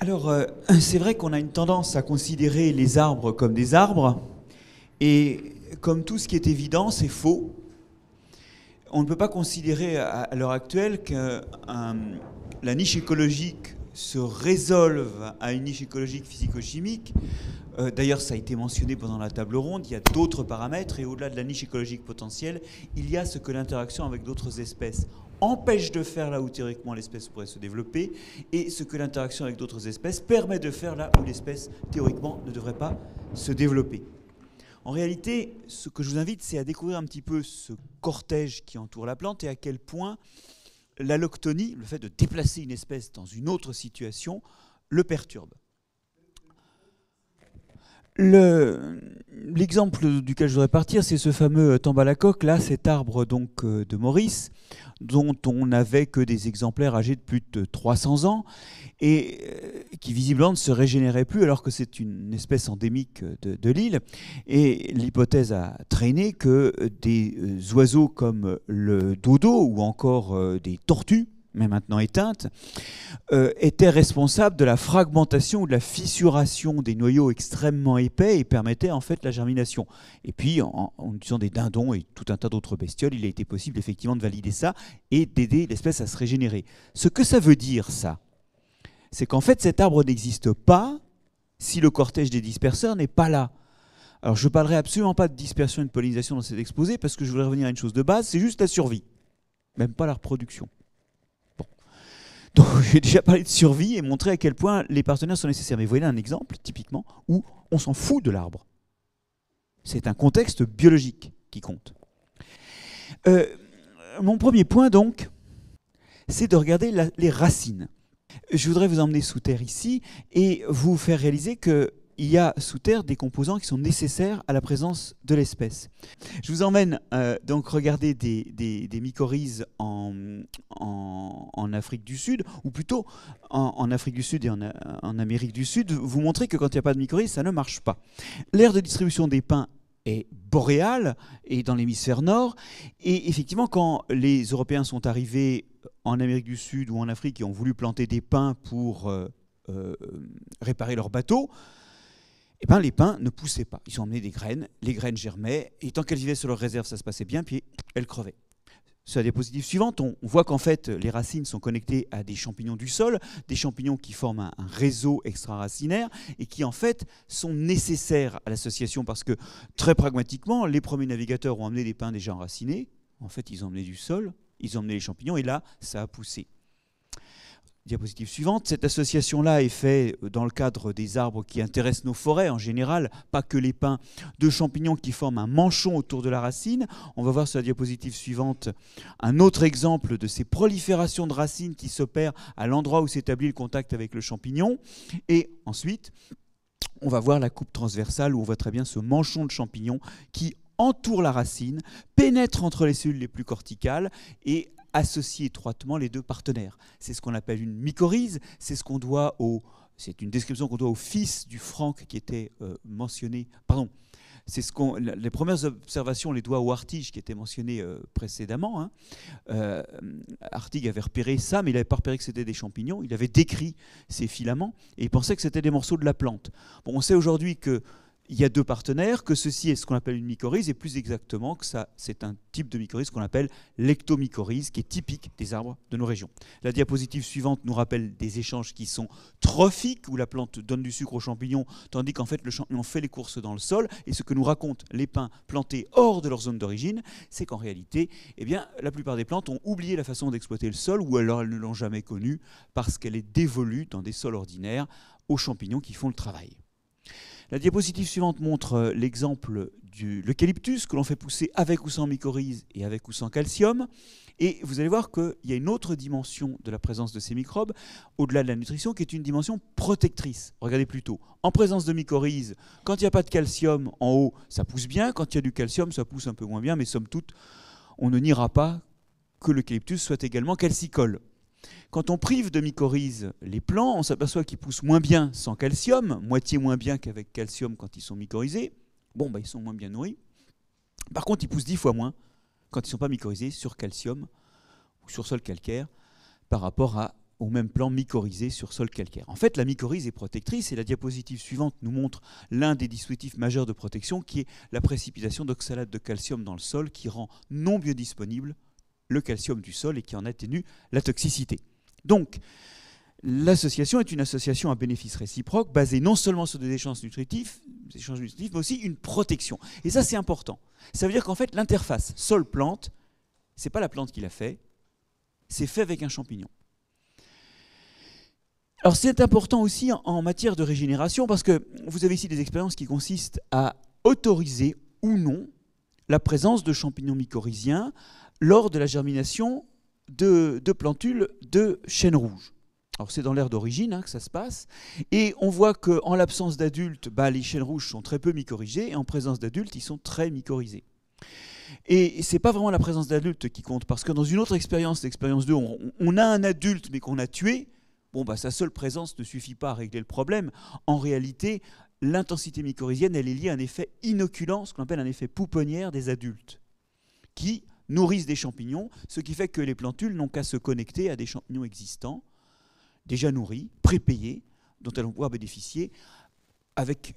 Alors, c'est vrai qu'on a une tendance à considérer les arbres comme des arbres, et comme tout ce qui est évident, c'est faux. On ne peut pas considérer à l'heure actuelle que la niche écologique se résolve à une niche écologique physico-chimique. D'ailleurs, ça a été mentionné pendant la table ronde, il y a d'autres paramètres, et au-delà de la niche écologique potentielle, il y a ce que l'interaction avec d'autres espèces empêche de faire là où théoriquement l'espèce pourrait se développer, et ce que l'interaction avec d'autres espèces permet de faire là où l'espèce théoriquement ne devrait pas se développer. En réalité, ce que je vous invite, c'est à découvrir un petit peu ce cortège qui entoure la plante et à quel point l'alloctonie, le fait de déplacer une espèce dans une autre situation, le perturbe. L'exemple duquel je voudrais partir, c'est ce fameux tambalacoque, là, cet arbre donc, de Maurice, dont on n'avait que des exemplaires âgés de plus de 300 ans, et qui visiblement ne se régénérait plus, alors que c'est une espèce endémique de l'île. Et l'hypothèse a traîné que des oiseaux comme le dodo, ou encore des tortues, mais maintenant éteintes, étaient responsables de la fragmentation ou de la fissuration des noyaux extrêmement épais et permettaient en fait la germination. Et puis, en utilisant des dindons et tout un tas d'autres bestioles, il a été possible effectivement de valider ça et d'aider l'espèce à se régénérer. Ce que ça veut dire, ça, c'est qu'en fait cet arbre n'existe pas si le cortège des disperseurs n'est pas là. Alors je ne parlerai absolument pas de dispersion et de pollinisation dans cet exposé parce que je voudrais revenir à une chose de base, c'est juste la survie, même pas la reproduction. Donc j'ai déjà parlé de survie et montré à quel point les partenaires sont nécessaires. Mais vous voyez là un exemple, typiquement, où on s'en fout de l'arbre. C'est un contexte biologique qui compte. Mon premier point, donc, c'est de regarder les racines. Je voudrais vous emmener sous terre ici et vous faire réaliser que il y a sous terre des composants qui sont nécessaires à la présence de l'espèce. Je vous emmène donc regarder des mycorhizes en Afrique du Sud, ou plutôt en Afrique du Sud et en Amérique du Sud, vous montrer que quand il n'y a pas de mycorhizes, ça ne marche pas. L'aire de distribution des pins est boréale et dans l'hémisphère nord, et effectivement quand les Européens sont arrivés en Amérique du Sud ou en Afrique et ont voulu planter des pins pour réparer leurs bateaux, eh ben, les pins ne poussaient pas. Ils ont emmené des graines, les graines germaient, et tant qu'elles vivaient sur leur réserve, ça se passait bien, puis elles crevaient. Sur la diapositive suivante, on voit qu'en fait, les racines sont connectées à des champignons du sol, des champignons qui forment un réseau extra-racinaire et qui, en fait, sont nécessaires à l'association parce que, très pragmatiquement, les premiers navigateurs ont amené des pins déjà enracinés. En fait, ils ont emmené du sol, ils ont emmené les champignons, et là, ça a poussé. Diapositive suivante, cette association-là est faite dans le cadre des arbres qui intéressent nos forêts en général, pas que les pins, de champignons qui forment un manchon autour de la racine. On va voir sur la diapositive suivante un autre exemple de ces proliférations de racines qui s'opèrent à l'endroit où s'établit le contact avec le champignon. Et ensuite, on va voir la coupe transversale où on voit très bien ce manchon de champignons qui entoure la racine, pénètre entre les cellules les plus corticales et associer étroitement les deux partenaires. C'est ce qu'on appelle une mycorhize, c'est ce qu'on doit c'est une description qu'on doit au fils du Franck qui était mentionné, pardon, c'est les premières observations, on les doit au Hartig qui était mentionné précédemment. Hein. Hartig avait repéré ça, mais il n'avait pas repéré que c'était des champignons, il avait décrit ces filaments et il pensait que c'était des morceaux de la plante. Bon, on sait aujourd'hui que il y a deux partenaires, que ceci est ce qu'on appelle une mycorhize, et plus exactement que ça, c'est un type de mycorhize qu'on appelle l'ectomycorhize, qui est typique des arbres de nos régions. La diapositive suivante nous rappelle des échanges qui sont trophiques, où la plante donne du sucre aux champignons, tandis qu'en fait le champignon fait les courses dans le sol, et ce que nous racontent les pins plantés hors de leur zone d'origine, c'est qu'en réalité, eh bien, la plupart des plantes ont oublié la façon d'exploiter le sol, ou alors elles ne l'ont jamais connue, parce qu'elle est dévolue dans des sols ordinaires aux champignons qui font le travail. La diapositive suivante montre l'exemple de l'eucalyptus que l'on fait pousser avec ou sans mycorhize et avec ou sans calcium. Et vous allez voir qu'il y a une autre dimension de la présence de ces microbes, au-delà de la nutrition, qui est une dimension protectrice. Regardez plutôt. En présence de mycorhize, quand il n'y a pas de calcium en haut, ça pousse bien. Quand il y a du calcium, ça pousse un peu moins bien. Mais somme toute, on ne niera pas que l'eucalyptus soit également calcicole. Quand on prive de mycorhize les plants, on s'aperçoit qu'ils poussent moins bien sans calcium, moitié moins bien qu'avec calcium quand ils sont mycorhizés. Bon, bah, ils sont moins bien nourris. Par contre, ils poussent 10 fois moins quand ils ne sont pas mycorhizés sur calcium ou sur sol calcaire par rapport à au même plan mycorhizé sur sol calcaire. En fait, la mycorhize est protectrice et la diapositive suivante nous montre l'un des dispositifs majeurs de protection qui est la précipitation d'oxalate de calcium dans le sol qui rend non biodisponible le calcium du sol et qui en atténue la toxicité. Donc, l'association est une association à bénéfice réciproque basée non seulement sur des échanges nutritifs, mais aussi une protection. Et ça, c'est important. Ça veut dire qu'en fait, l'interface sol-plante, ce n'est pas la plante qui l'a fait, c'est fait avec un champignon. Alors c'est important aussi en matière de régénération parce que vous avez ici des expériences qui consistent à autoriser ou non la présence de champignons mycorhiziens lors de la germination de plantules de chêne rouge. Alors c'est dans l'aire d'origine que ça se passe, et on voit qu'en l'absence d'adultes, les chênes rouges sont très peu mycorhizés, et en présence d'adultes, ils sont très mycorhizés. Et ce n'est pas vraiment la présence d'adultes qui compte, parce que dans une autre expérience, l'expérience 2, on a un adulte mais qu'on a tué, sa seule présence ne suffit pas à régler le problème. En réalité, l'intensité mycorhizienne, elle est liée à un effet inoculant, ce qu'on appelle un effet pouponnière des adultes, qui nourrissent des champignons, ce qui fait que les plantules n'ont qu'à se connecter à des champignons existants, déjà nourris, prépayés, dont elles vont pouvoir bénéficier avec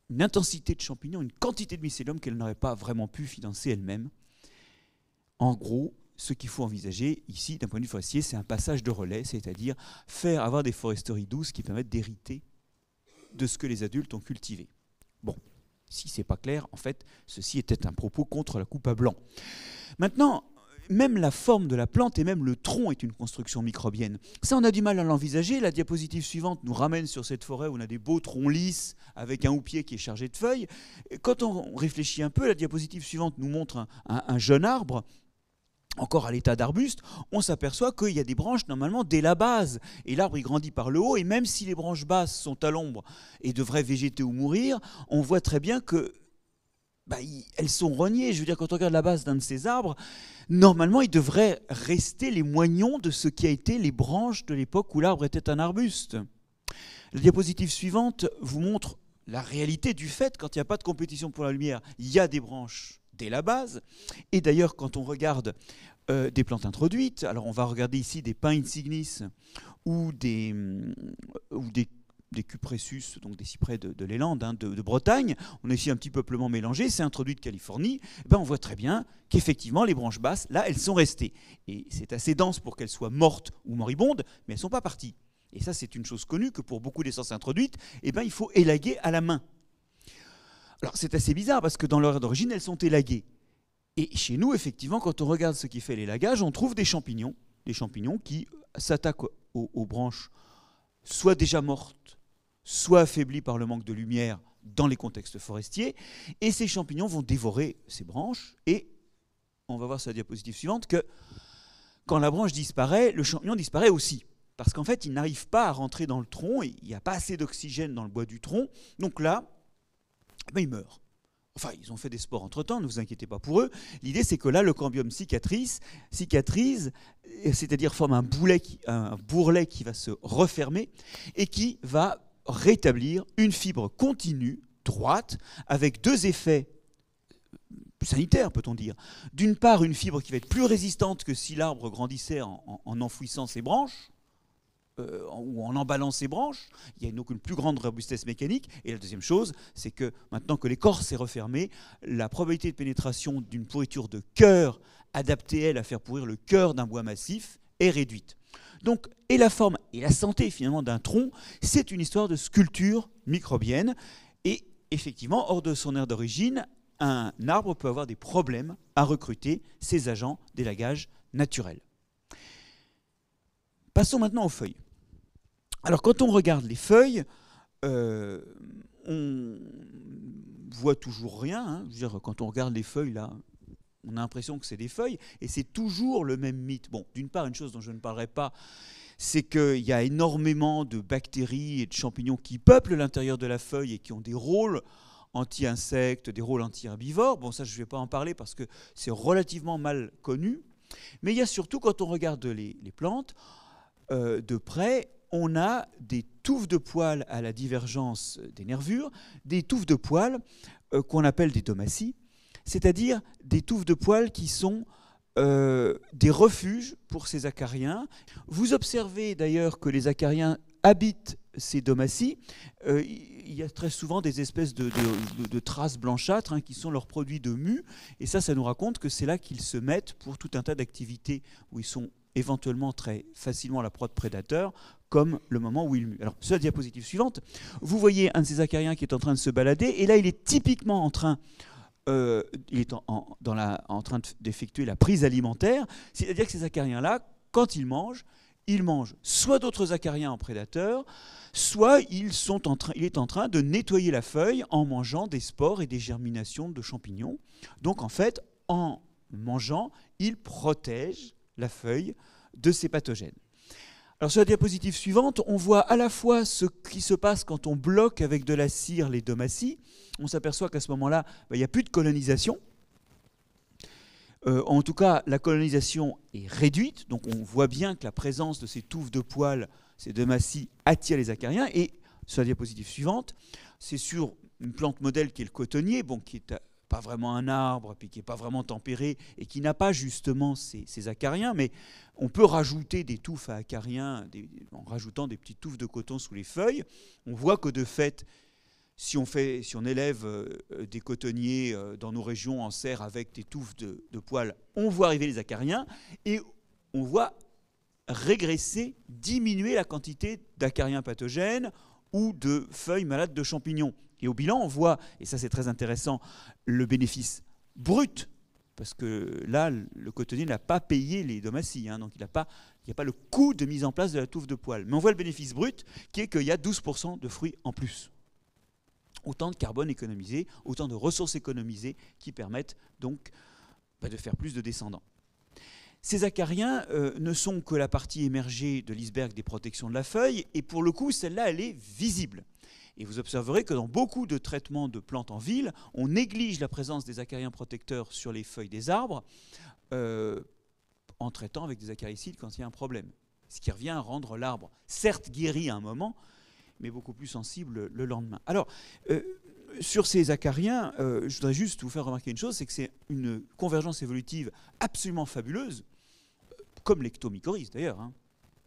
une intensité de champignons, une quantité de mycélium qu'elles n'auraient pas vraiment pu financer elles-mêmes. En gros, ce qu'il faut envisager ici, d'un point de vue forestier, c'est un passage de relais, c'est-à-dire faire avoir des foresteries douces qui permettent d'hériter de ce que les adultes ont cultivé. Bon, si ce n'est pas clair, en fait, ceci était un propos contre la coupe à blanc. Maintenant, même la forme de la plante et même le tronc est une construction microbienne. Ça, on a du mal à l'envisager. La diapositive suivante nous ramène sur cette forêt où on a des beaux troncs lisses avec un houppier qui est chargé de feuilles. Quand on réfléchit un peu, la diapositive suivante nous montre un jeune arbre, encore à l'état d'arbuste. On s'aperçoit qu'il y a des branches normalement dès la base. Et l'arbre, il grandit par le haut. Et même si les branches basses sont à l'ombre et devraient végéter ou mourir, on voit très bien que elles sont rognées. Je veux dire, quand on regarde la base d'un de ces arbres, normalement, il devrait rester les moignons de ce qui a été les branches de l'époque où l'arbre était un arbuste. La diapositive suivante vous montre la réalité du fait, quand il n'y a pas de compétition pour la lumière, il y a des branches dès la base. Et d'ailleurs, quand on regarde des plantes introduites, alors on va regarder ici des pins insignis ou des cupressus, donc des cyprès de l'Élande, de Bretagne. On a ici un petit peuplement mélangé, c'est introduit de Californie. On voit très bien qu'effectivement, les branches basses, là, elles sont restées. Et c'est assez dense pour qu'elles soient mortes ou moribondes, mais elles ne sont pas parties. Et ça, c'est une chose connue, que pour beaucoup d'essences introduites, il faut élaguer à la main. Alors, c'est assez bizarre, parce que dans leur d'origine, elles sont élaguées. Et chez nous, effectivement, quand on regarde ce qui fait l'élagage, on trouve des champignons qui s'attaquent aux branches soit déjà mortes, soit affaiblis par le manque de lumière dans les contextes forestiers, et ces champignons vont dévorer ces branches, et on va voir sur la diapositive suivante que quand la branche disparaît, le champignon disparaît aussi, parce qu'en fait, il n'arrive pas à rentrer dans le tronc, et il n'y a pas assez d'oxygène dans le bois du tronc, donc là, il meurt. Enfin, ils ont fait des spores entre-temps, ne vous inquiétez pas pour eux. L'idée, c'est que là, le cambium cicatrise, c'est-à-dire forme un bourrelet qui va se refermer et qui va rétablir une fibre continue, droite, avec deux effets sanitaires, peut-on dire. D'une part, une fibre qui va être plus résistante que si l'arbre grandissait en enfouissant ses branches, ou en emballant ses branches. Il y a donc une plus grande robustesse mécanique. Et la deuxième chose, c'est que maintenant que l'écorce est refermée, la probabilité de pénétration d'une pourriture de cœur adaptée, elle, à faire pourrir le cœur d'un bois massif, est réduite. Donc, et la forme et la santé, finalement, d'un tronc, c'est une histoire de sculpture microbienne. Et effectivement, hors de son aire d'origine, un arbre peut avoir des problèmes à recruter ses agents d'élagage naturels. Passons maintenant aux feuilles. Alors, quand on regarde les feuilles, on voit toujours rien. Je veux dire, quand on regarde les feuilles, là, on a l'impression que c'est des feuilles, et c'est toujours le même mythe. Bon, d'une part, une chose dont je ne parlerai pas, c'est qu'il y a énormément de bactéries et de champignons qui peuplent l'intérieur de la feuille et qui ont des rôles anti-insectes, des rôles anti-herbivores. Bon, ça, je ne vais pas en parler parce que c'est relativement mal connu. Mais il y a surtout, quand on regarde les plantes, de près, on a des touffes de poils à la divergence des nervures, des touffes de poils qu'on appelle des domaties, c'est-à-dire des touffes de poils qui sont des refuges pour ces acariens. Vous observez d'ailleurs que les acariens habitent ces domaties. Il y a très souvent des espèces de traces blanchâtres qui sont leurs produits de mue. Et ça nous raconte que c'est là qu'ils se mettent pour tout un tas d'activités où ils sont éventuellement très facilement la proie de prédateurs, comme le moment où ils muent. Alors, sur la diapositive suivante, vous voyez un de ces acariens qui est en train de se balader. Et là, il est typiquement en train en train d'effectuer la prise alimentaire, c'est-à-dire que ces acariens-là, quand ils mangent soit d'autres acariens en prédateurs, soit il est en train de nettoyer la feuille en mangeant des spores et des germinations de champignons. Donc en fait, en mangeant, il protège la feuille de ces pathogènes. Alors sur la diapositive suivante, on voit à la fois ce qui se passe quand on bloque avec de la cire les domaties. On s'aperçoit qu'à ce moment-là, il n'y a plus de colonisation. En tout cas, la colonisation est réduite. Donc on voit bien que la présence de ces touffes de poils, ces domaties, attire les acariens. Et sur la diapositive suivante, c'est sur une plante modèle qui est le cotonnier, qui est pas vraiment un arbre, puis qui n'est pas vraiment tempéré, et qui n'a pas justement ces acariens, mais on peut rajouter des touffes à acariens en rajoutant des petites touffes de coton sous les feuilles. On voit que de fait, si on élève des cotonniers dans nos régions en serre avec des touffes de poils, on voit arriver les acariens, et on voit régresser, diminuer la quantité d'acariens pathogènes ou de feuilles malades de champignons. Et au bilan, on voit, et ça c'est très intéressant, le bénéfice brut, parce que là, le cotonnier n'a pas payé les domaties, donc il n'y a pas le coût de mise en place de la touffe de poils. Mais on voit le bénéfice brut, qui est qu'il y a 12% de fruits en plus. Autant de carbone économisé, autant de ressources économisées qui permettent donc de faire plus de descendants. Ces acariens ne sont que la partie émergée de l'iceberg des protections de la feuille, et pour le coup, celle-là, elle est visible. Et vous observerez que dans beaucoup de traitements de plantes en ville, on néglige la présence des acariens protecteurs sur les feuilles des arbres en traitant avec des acaricides quand il y a un problème. Ce qui revient à rendre l'arbre, certes guéri à un moment, mais beaucoup plus sensible le lendemain. Alors, sur ces acariens, je voudrais juste vous faire remarquer une chose, c'est que c'est une convergence évolutive absolument fabuleuse, comme l'ectomycorhize d'ailleurs,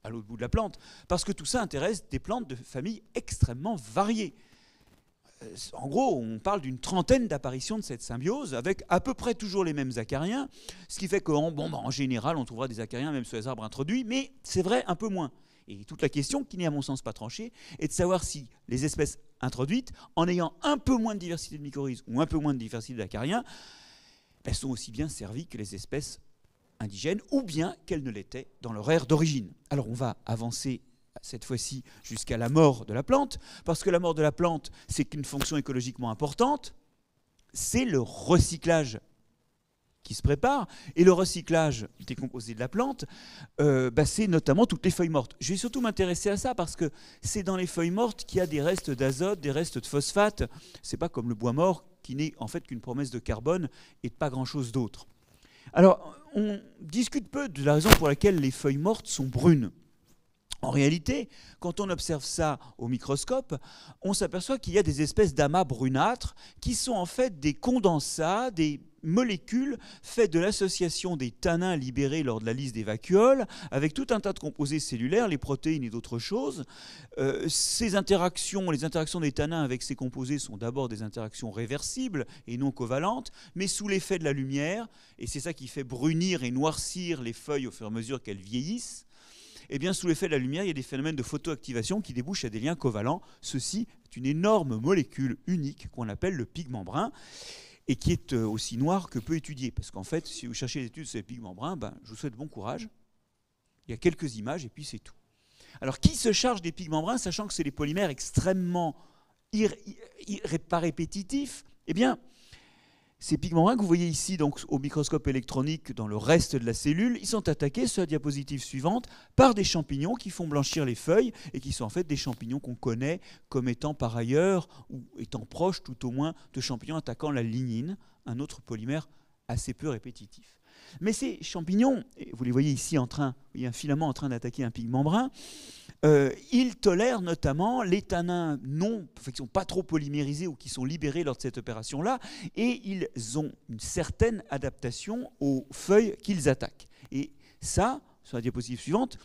à l'autre bout de la plante, parce que tout ça intéresse des plantes de familles extrêmement variées. En gros, on parle d'une trentaine d'apparitions de cette symbiose, avec à peu près toujours les mêmes acariens, ce qui fait qu'en général, on trouvera des acariens même sur les arbres introduits, mais c'est vrai un peu moins. Et toute la question, qui n'est à mon sens pas tranchée, est de savoir si les espèces introduites, en ayant un peu moins de diversité de mycorhizes ou un peu moins de diversité d'acariens, elles sont aussi bien servies que les espèces indigènes, ou bien qu'elles ne l'étaient dans leur aire d'origine. Alors on va avancer cette fois-ci jusqu'à la mort de la plante, parce que la mort de la plante, c'est qu'une fonction écologiquement importante, c'est le recyclage qui se prépare, et le recyclage des composés de la plante, c'est notamment toutes les feuilles mortes. Je vais surtout m'intéresser à ça, parce que c'est dans les feuilles mortes qu'il y a des restes d'azote, des restes de phosphate. C'est pas comme le bois mort, qui n'est en fait qu'une promesse de carbone et de pas grand-chose d'autre. Alors, on discute peu de la raison pour laquelle les feuilles mortes sont brunes. En réalité, quand on observe ça au microscope, on s'aperçoit qu'il y a des espèces d'amas brunâtres qui sont en fait des condensats, des molécules faites de l'association des tanins libérés lors de la lyse des vacuoles avec tout un tas de composés cellulaires, les protéines et d'autres choses. Les interactions des tanins avec ces composés sont d'abord des interactions réversibles et non covalentes, mais sous l'effet de la lumière, et c'est ça qui fait brunir et noircir les feuilles au fur et à mesure qu'elles vieillissent. Eh bien, sous l'effet de la lumière, il y a des phénomènes de photoactivation qui débouchent à des liens covalents. Ceci est une énorme molécule unique qu'on appelle le pigment brun et qui est aussi noir que peu étudié. Parce qu'en fait, si vous cherchez des études sur les pigments bruns, je vous souhaite bon courage. Il y a quelques images et puis c'est tout. Alors, qui se charge des pigments bruns, sachant que c'est des polymères extrêmement pas répétitifs? Eh bien, ces pigments bruns que vous voyez ici donc, au microscope électronique dans le reste de la cellule, ils sont attaqués sur la diapositive suivante par des champignons qui font blanchir les feuilles et qui sont en fait des champignons qu'on connaît comme étant par ailleurs ou étant proches tout au moins de champignons attaquant la lignine, un autre polymère assez peu répétitif. Mais ces champignons, vous les voyez ici il y a un filament en train d'attaquer un pigment brun, Ils tolèrent notamment les tanins qui ne sont pas trop polymérisés ou qui sont libérés lors de cette opération-là, et ils ont une certaine adaptation aux feuilles qu'ils attaquent. Et ça, sur la diapositive suivante,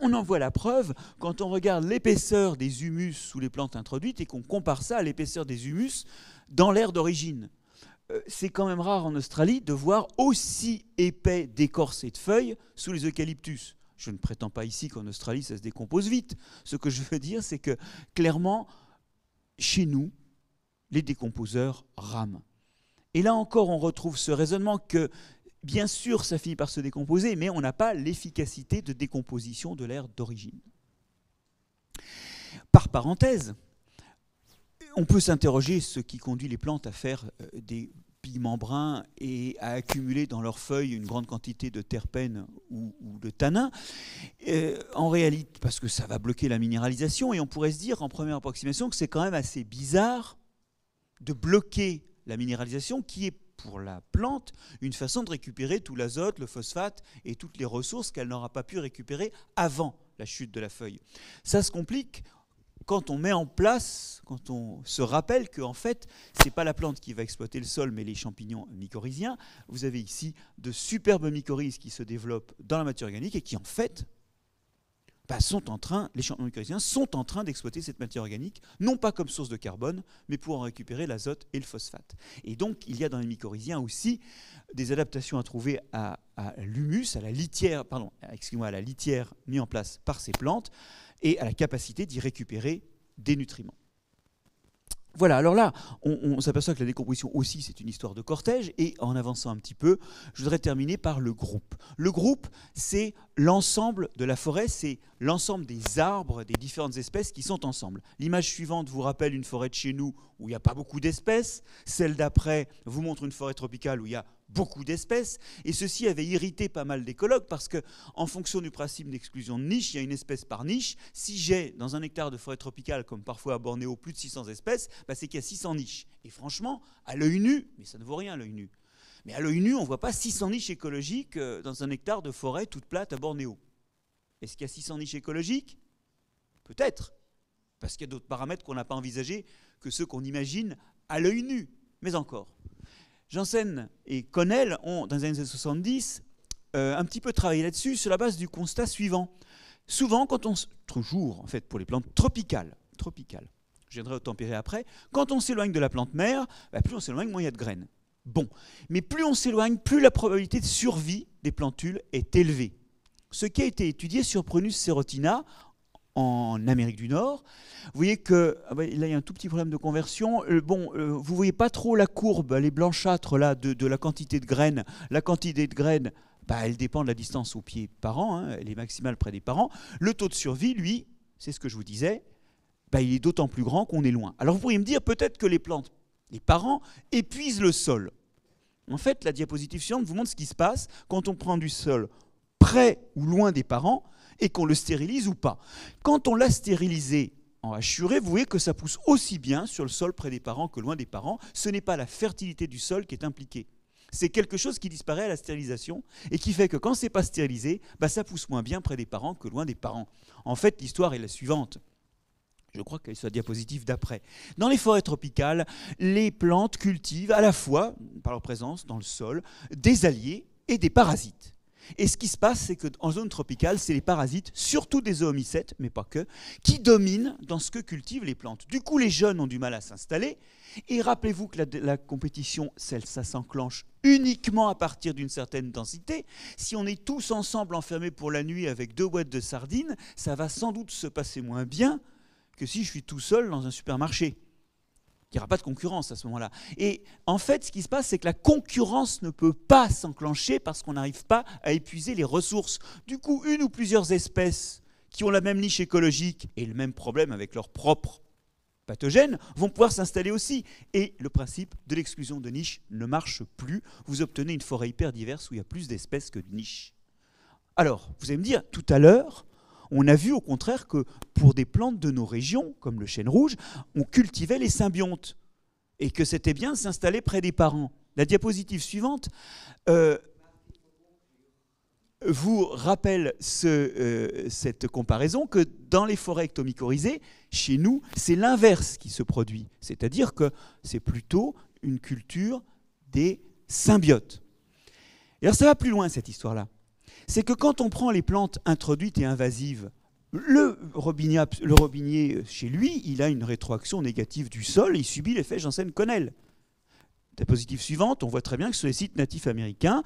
on en voit la preuve quand on regarde l'épaisseur des humus sous les plantes introduites et qu'on compare ça à l'épaisseur des humus dans l'aire d'origine. C'est quand même rare en Australie de voir aussi épais d'écorce et de feuilles sous les eucalyptus. Je ne prétends pas ici qu'en Australie, ça se décompose vite. Ce que je veux dire, c'est que, clairement, chez nous, les décomposeurs rament. Et là encore, on retrouve ce raisonnement que, bien sûr, ça finit par se décomposer, mais on n'a pas l'efficacité de décomposition de l'aire d'origine. Par parenthèse, on peut s'interroger ce qui conduit les plantes à faire des pigments bruns et à accumuler dans leurs feuilles une grande quantité de terpènes ou de tanins. En réalité, parce que ça va bloquer la minéralisation, et on pourrait se dire en première approximation que c'est quand même assez bizarre de bloquer la minéralisation qui est pour la plante une façon de récupérer tout l'azote, le phosphate et toutes les ressources qu'elle n'aura pas pu récupérer avant la chute de la feuille. Ça se complique quand on met en place, quand on se rappelle qu'en fait, ce n'est pas la plante qui va exploiter le sol, mais les champignons mycorhiziens. Vous avez ici de superbes mycorhizes qui se développent dans la matière organique et qui, en fait, les champignons mycorhiziens sont en train d'exploiter cette matière organique, non pas comme source de carbone, mais pour en récupérer l'azote et le phosphate. Et donc, il y a dans les mycorhiziens aussi des adaptations à trouver à l'humus, à la litière mise en place par ces plantes, et à la capacité d'y récupérer des nutriments. Voilà, alors là, on s'aperçoit que la décomposition aussi, c'est une histoire de cortège, et en avançant un petit peu, je voudrais terminer par le groupe. Le groupe, c'est l'ensemble de la forêt, c'est l'ensemble des arbres, des différentes espèces qui sont ensemble. L'image suivante vous rappelle une forêt de chez nous où il n'y a pas beaucoup d'espèces, celle d'après vous montre une forêt tropicale où il y a beaucoup d'espèces, et ceci avait irrité pas mal d'écologues parce que, en fonction du principe d'exclusion de niche, il y a une espèce par niche. Si j'ai dans un hectare de forêt tropicale, comme parfois à Bornéo, plus de 600 espèces, c'est qu'il y a 600 niches. Et franchement, à l'œil nu, mais ça ne vaut rien à l'œil nu, mais à l'œil nu, on ne voit pas 600 niches écologiques dans un hectare de forêt toute plate à Bornéo. Est-ce qu'il y a 600 niches écologiques? Peut-être, parce qu'il y a d'autres paramètres qu'on n'a pas envisagés que ceux qu'on imagine à l'œil nu, mais encore. Janssen et Connell ont, dans les années 70, un petit peu travaillé là-dessus sur la base du constat suivant. Souvent, toujours en fait pour les plantes tropicales, je viendrai au tempéré après, quand on s'éloigne de la plante mère, plus on s'éloigne, moins il y a de graines. Bon, mais plus on s'éloigne, plus la probabilité de survie des plantules est élevée. Ce qui a été étudié sur Prunus serotina en Amérique du Nord. Vous voyez que là, il y a un tout petit problème de conversion. Vous ne voyez pas trop la courbe, elle est blanchâtre là, de la quantité de graines. La quantité de graines, elle dépend de la distance au pied par an, elle est maximale près des parents. Le taux de survie, lui, c'est ce que je vous disais, il est d'autant plus grand qu'on est loin. Alors vous pourriez me dire peut-être que les plantes, les parents, épuisent le sol. En fait, la diapositive suivante vous montre ce qui se passe quand on prend du sol près ou loin des parents et qu'on le stérilise ou pas. Quand on l'a stérilisé en hachuré, vous voyez que ça pousse aussi bien sur le sol près des parents que loin des parents. Ce n'est pas la fertilité du sol qui est impliquée. C'est quelque chose qui disparaît à la stérilisation et qui fait que quand ce n'est pas stérilisé, ça pousse moins bien près des parents que loin des parents. En fait, l'histoire est la suivante. Je crois qu'elle est sur la diapositive d'après. Dans les forêts tropicales, les plantes cultivent à la fois, par leur présence dans le sol, des alliés et des parasites. Et ce qui se passe, c'est qu'en zone tropicale, c'est les parasites, surtout des oomycètes, mais pas que, qui dominent dans ce que cultivent les plantes. Du coup, les jeunes ont du mal à s'installer. Et rappelez-vous que la compétition, ça s'enclenche uniquement à partir d'une certaine densité. Si on est tous ensemble enfermés pour la nuit avec 2 boîtes de sardines, ça va sans doute se passer moins bien que si je suis tout seul dans un supermarché. Il n'y aura pas de concurrence à ce moment-là. Et en fait, ce qui se passe, c'est que la concurrence ne peut pas s'enclencher parce qu'on n'arrive pas à épuiser les ressources. Du coup, une ou plusieurs espèces qui ont la même niche écologique et le même problème avec leurs propres pathogènes vont pouvoir s'installer aussi. Et le principe de l'exclusion de niche ne marche plus. Vous obtenez une forêt hyper diverse où il y a plus d'espèces que de niches. Alors, vous allez me dire, tout à l'heure, on a vu au contraire que pour des plantes de nos régions, comme le chêne rouge, on cultivait les symbiontes et que c'était bien de s'installer près des parents. La diapositive suivante, vous rappelle cette comparaison que dans les forêts ectomycorhizées, chez nous, c'est l'inverse qui se produit. C'est-à-dire que c'est plutôt une culture des symbiotes. Et alors ça va plus loin, cette histoire-là. C'est que quand on prend les plantes introduites et invasives, le robinier, chez lui, il a une rétroaction négative du sol, il subit l'effet Janssen-Connell. Diapositive suivante, on voit très bien que sur les sites natifs américains,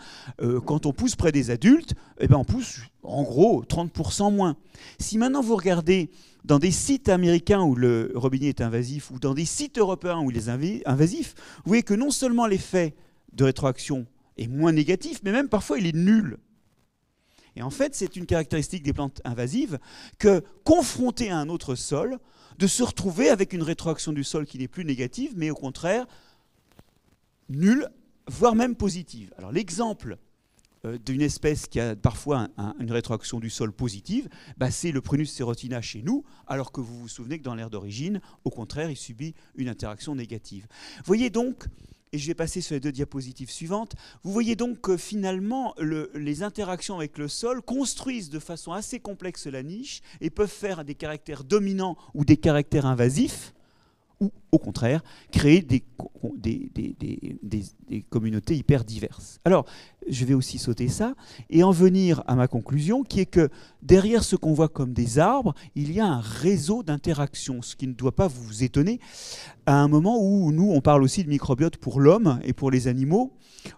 quand on pousse près des adultes, eh ben on pousse en gros 30% moins. Si maintenant vous regardez dans des sites américains où le robinier est invasif ou dans des sites européens où il est invasif, vous voyez que non seulement l'effet de rétroaction est moins négatif, mais même parfois il est nul. Et en fait, c'est une caractéristique des plantes invasives que, confrontées à un autre sol, de se retrouver avec une rétroaction du sol qui n'est plus négative, mais au contraire nulle, voire même positive. Alors l'exemple d'une espèce qui a parfois une rétroaction du sol positive, bah, c'est le Prunus serotina chez nous, alors que vous vous souvenez que dans l'aire d'origine, au contraire, il subit une interaction négative. Vous voyez donc, et je vais passer sur les 2 diapositives suivantes, vous voyez donc que finalement, les interactions avec le sol construisent de façon assez complexe la niche et peuvent faire des caractères dominants ou des caractères invasifs, ou au contraire, créer des communautés hyper diverses. Alors, je vais aussi sauter ça et en venir à ma conclusion, qui est que derrière ce qu'on voit comme des arbres, il y a un réseau d'interactions, ce qui ne doit pas vous étonner, à un moment où nous, on parle aussi de microbiote pour l'homme et pour les animaux.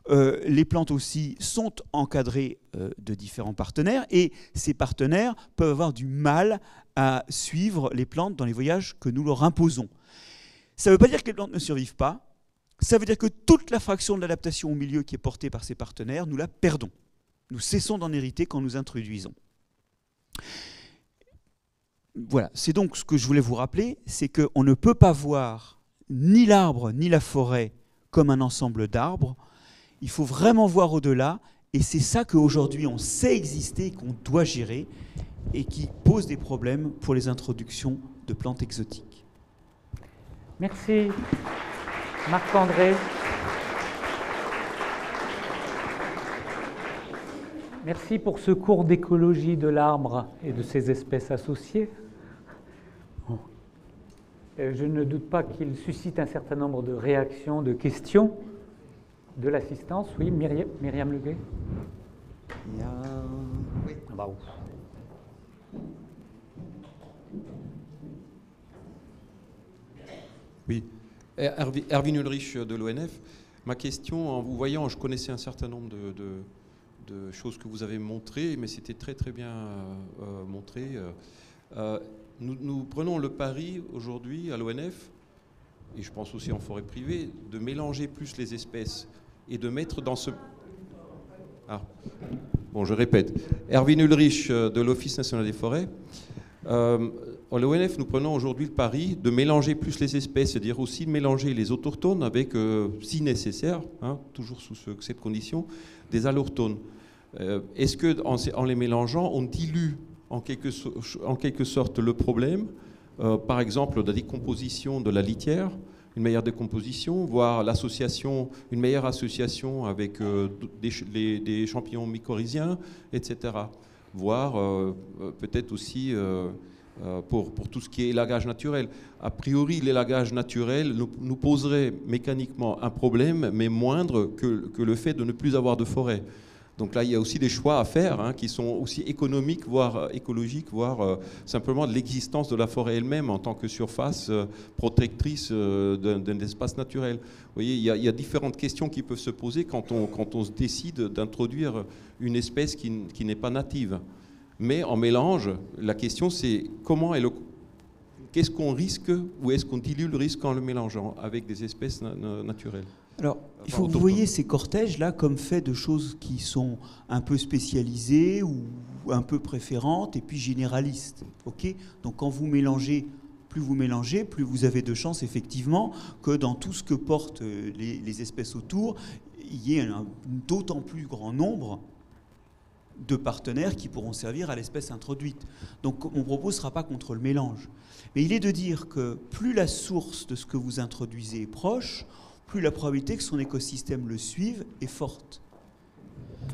Les plantes aussi sont encadrées de différents partenaires, et ces partenaires peuvent avoir du mal à suivre les plantes dans les voyages que nous leur imposons. Ça ne veut pas dire que les plantes ne survivent pas, ça veut dire que toute la fraction de l'adaptation au milieu qui est portée par ces partenaires, nous la perdons. Nous cessons d'en hériter quand nous introduisons. Voilà, c'est donc ce que je voulais vous rappeler, c'est qu'on ne peut pas voir ni l'arbre ni la forêt comme un ensemble d'arbres. Il faut vraiment voir au-delà, et c'est ça qu'aujourd'hui on sait exister et qu'on doit gérer, et qui pose des problèmes pour les introductions de plantes exotiques. Merci Marc-André. Merci pour ce cours d'écologie de l'arbre et de ses espèces associées. Je ne doute pas qu'il suscite un certain nombre de réactions, de questions de l'assistance. Oui, Myriam Leguet. Oui. Ah bah, Oui, Erwin Ulrich de l'ONF. Ma question, en vous voyant, je connaissais un certain nombre de choses que vous avez montrées, mais c'était très très bien montré. Nous prenons le pari aujourd'hui à l'ONF, et je pense aussi en forêt privée, de mélanger plus les espèces et de mettre dans ce... Ah, bon, je répète. Erwin Ulrich de l'Office national des forêts. À l'ONF, nous prenons aujourd'hui le pari de mélanger plus les espèces, c'est-à-dire aussi de mélanger les autochtones avec, si nécessaire, toujours sous cette condition, des allortones. Est-ce qu'en les mélangeant, on dilue en quelque sorte le problème, par exemple la décomposition de la litière, une meilleure décomposition, voire une meilleure association avec des champignons mycorhiziens, etc. Voire peut-être aussi... pour tout ce qui est élagage naturel. A priori, l'élagage naturel nous poserait mécaniquement un problème, mais moindre que le fait de ne plus avoir de forêt. Donc là, il y a aussi des choix à faire qui sont aussi économiques, voire écologiques, voire simplement de l'existence de la forêt elle-même en tant que surface protectrice d'un espace naturel. Vous voyez, il y a différentes questions qui peuvent se poser quand on se décide d'introduire une espèce qui n'est pas native. Mais en mélange, la question c'est qu'est-ce qu'on risque ou est-ce qu'on dilue le risque en le mélangeant avec des espèces naturelles? Alors, il faut que vous voyez ces cortèges-là comme faits de choses qui sont un peu spécialisées ou un peu préférentes et puis généralistes. Okay, donc quand vous mélangez, plus vous avez de chances effectivement que dans tout ce que portent les espèces autour, il y ait un d'autant plus grand nombre de partenaires qui pourront servir à l'espèce introduite. Donc mon propos ne sera pas contre le mélange. Mais il est de dire que plus la source de ce que vous introduisez est proche, plus la probabilité que son écosystème le suive est forte.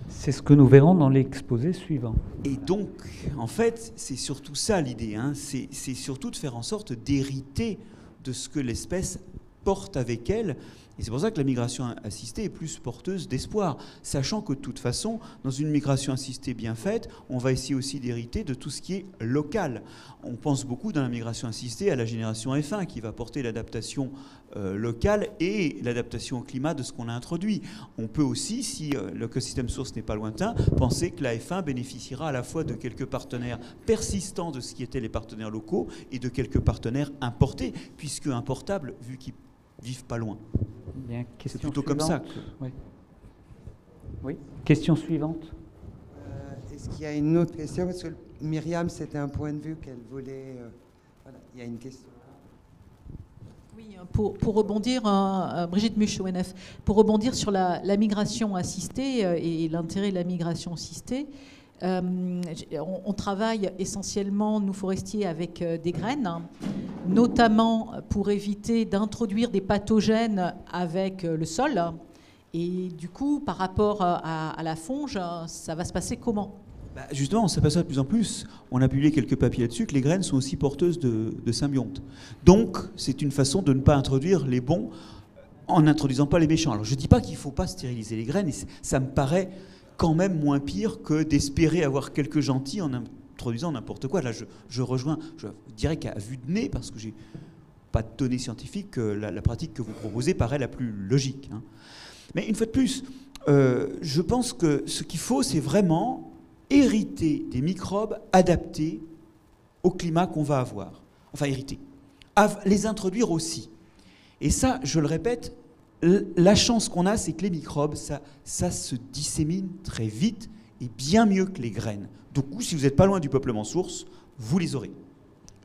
C'est ce que nous verrons dans l'exposé suivant. Et donc, en fait, c'est surtout ça l'idée, hein. C'est surtout de faire en sorte d'hériter de ce que l'espèce porte avec elle. Et c'est pour ça que la migration assistée est plus porteuse d'espoir, sachant que de toute façon, dans une migration assistée bien faite, on va essayer aussi d'hériter de tout ce qui est local. On pense beaucoup dans la migration assistée à la génération F1 qui va porter l'adaptation locale et l'adaptation au climat de ce qu'on a introduit. On peut aussi, si l'écosystème source n'est pas lointain, penser que la F1 bénéficiera à la fois de quelques partenaires persistants de ce qui étaient les partenaires locaux et de quelques partenaires importés, puisque importables, vu qu'ils vivent pas loin. C'est plutôt comme ça. Oui. Oui. Question suivante. Est-ce qu'il y a une autre question? Parce que Myriam, c'était un point de vue qu'elle voulait... voilà, il y a une question. Oui, pour rebondir, Brigitte Muche, ONF, pour rebondir sur la migration assistée et l'intérêt de la migration assistée, on travaille essentiellement, nous forestiers, avec des graines, notamment pour éviter d'introduire des pathogènes avec le sol. Et du coup, par rapport à la fonge, ça va se passer comment ? Justement, on s'aperçoit de plus en plus, on a publié quelques papiers là-dessus, que les graines sont aussi porteuses de symbiontes. Donc, c'est une façon de ne pas introduire les bons en n'introduisant pas les méchants. Alors, je ne dis pas qu'il ne faut pas stériliser les graines, et ça me paraît quand même moins pire que d'espérer avoir quelques gentils en introduisant n'importe quoi. Là, je rejoins, je dirais qu'à vue de nez, parce que j'ai pas de données scientifiques, que la pratique que vous proposez paraît la plus logique, hein. Mais une fois de plus, je pense que ce qu'il faut, c'est vraiment hériter des microbes adaptés au climat qu'on va avoir. Enfin, hériter. Les introduire aussi. Et ça, je le répète, la chance qu'on a, c'est que les microbes, ça se dissémine très vite et bien mieux que les graines. Donc, si vous n'êtes pas loin du peuplement source, vous les aurez.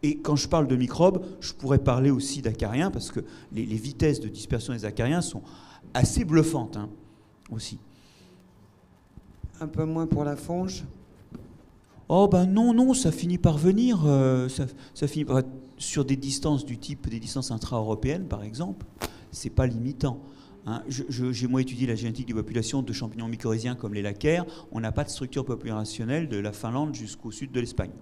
Et quand je parle de microbes, je pourrais parler aussi d'acariens, parce que les vitesses de dispersion des acariens sont assez bluffantes, hein, aussi. Un peu moins pour la fonge? Oh ben non, ça finit par venir, ça finit par être sur des distances du type des distances intra-européennes, par exemple, c'est pas limitant. Hein. J'ai moi étudié la génétique des populations de champignons mycorhiziens comme les laquaires. On n'a pas de structure populationnelle de la Finlande jusqu'au sud de l'Espagne.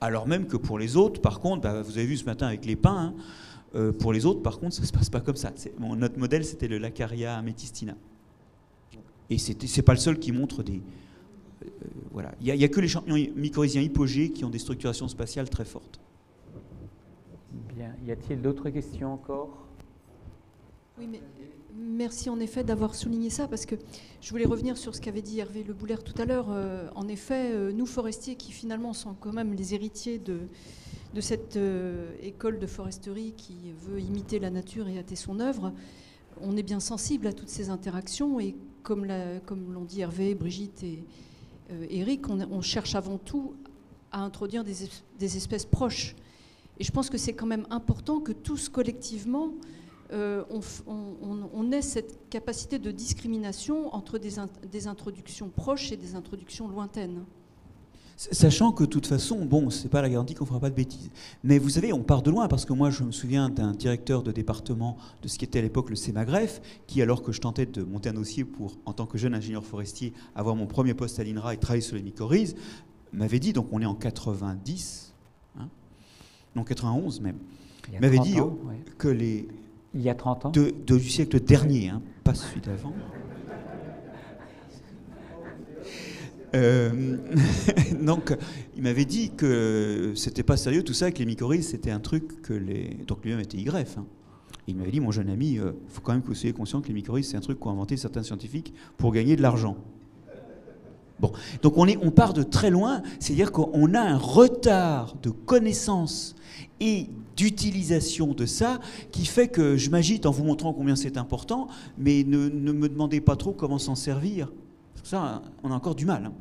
Alors même que pour les autres, par contre, vous avez vu ce matin avec les pins, hein, pour les autres, par contre, ça ne se passe pas comme ça. Notre modèle, c'était le Lacaria amethystiana. Et c'est pas le seul qui montre des... voilà. Il n'y a que les champignons mycorhiziens hypogées qui ont des structurations spatiales très fortes. Bien. Y a-t-il d'autres questions encore ? Oui, mais merci en effet d'avoir souligné ça, parce que je voulais revenir sur ce qu'avait dit Hervé Le Boulaire tout à l'heure. En effet, nous forestiers qui finalement sont quand même les héritiers de cette école de foresterie qui veut imiter la nature et hâter son œuvre, on est bien sensible à toutes ces interactions, et comme l'ont dit Hervé, Brigitte et Eric, on cherche avant tout à introduire des espèces proches. Et je pense que c'est quand même important que tous collectivement on ait cette capacité de discrimination entre des introductions proches et des introductions lointaines. Sachant que de toute façon, bon, c'est pas la garantie qu'on fera pas de bêtises. Mais vous savez, on part de loin, parce que moi, je me souviens d'un directeur de département de ce qui était à l'époque le CEMAGREF, qui, alors que je tentais de monter un dossier pour, en tant que jeune ingénieur forestier, avoir mon premier poste à l'INRA et travailler sur les mycorhizes, m'avait dit, donc on est en 90, hein, non 91 même, m'avait dit que les... Il y a 30 ans du siècle dernier, hein, pas celui d'avant. Donc, il m'avait dit que c'était pas sérieux tout ça, que les mycorhizes, c'était un truc que les... Donc lui-même était YF. Hein. Il m'avait dit, mon jeune ami, il faut quand même que vous soyez conscient que les mycorhizes, c'est un truc qu'ont inventé certains scientifiques pour gagner de l'argent. Bon, donc on part de très loin, c'est-à-dire qu'on a un retard de connaissance et d'utilisation de ça qui fait que je m'agite en vous montrant combien c'est important, mais ne me demandez pas trop comment s'en servir. Ça, on a encore du mal. Hein.